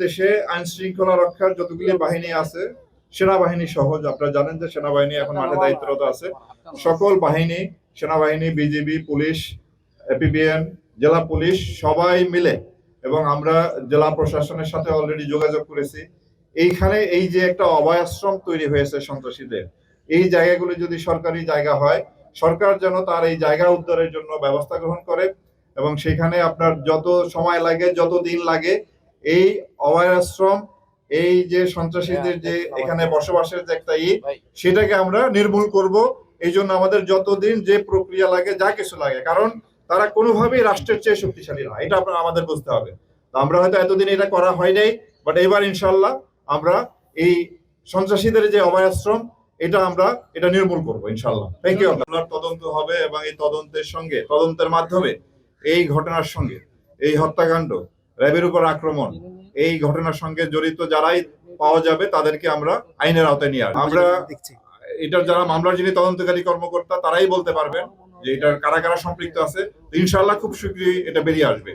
দেশে আইন শৃঙ্খলা রক্ষার যতগুলি বাহিনী আছে, সেনাবাহিনী সহ, আপনারা জানেন যে সেনাবাহিনী এখন মাঠে দায়িত্বরত আছে। সকল বাহিনী, সেনাবাহিনী, বিজিবি, পুলিশ, এপিবিএন, জেলা পুলিশ সবাই মিলে, এবং আমরা জেলা প্রশাসনের সাথে অলরেডি যোগাযোগ করেছি। এইখানে এই যে একটা অভয়াশ্রম তৈরি হয়েছে সন্ত্রাসীদের, এই জায়গাগুলো যদি সরকারি জায়গা হয়, সরকার যেন তার এই জায়গা উদ্ধারের জন্য ব্যবস্থা গ্রহণ করে, এবং সেখানে আপনার যত সময় লাগে, যত দিন লাগে, এই অভয়াশ্রম, এই যে সন্ত্রাসীদের যে এখানে বসবাসের যে একটা সেটাকে আমরা নির্মূল করব। এই জন্য আমাদের যতদিন যে প্রক্রিয়া লাগে, যা কিছু লাগে, কারণ তারা কোনোভাবেই রাষ্ট্রের চেয়ে শক্তিশালী না, এটা আমাদের বুঝতে হবে। আমরা হয়তো এতদিন এটা করা হয় নাই, বাট এবার ইনশাল্লাহ আমরা এই সন্ত্রাসীদের যে অভয়াশ্রম, এটা নির্মূল করবো ইনশাল্লাহ। Thank you. আপনার তদন্ত হবে, এবং এই তদন্তের মাধ্যমে এই ঘটনার সঙ্গে, এই হত্যাকাণ্ড, র্যাবের উপর আক্রমণ, এই ঘটনার সঙ্গে জড়িত যারাই পাওয়া যাবে তাদেরকে আমরা আইনের আওতায় নিয়ে আসবো। আমরা এটার যারা মামলার যিনি তদন্তকারী কর্মকর্তা, তারাই বলতে পারবেন যে এটার কারা কারা সম্পৃক্ত আছে। ইনশাআল্লাহ খুব শীঘ্রই এটা বেরিয়ে আসবে।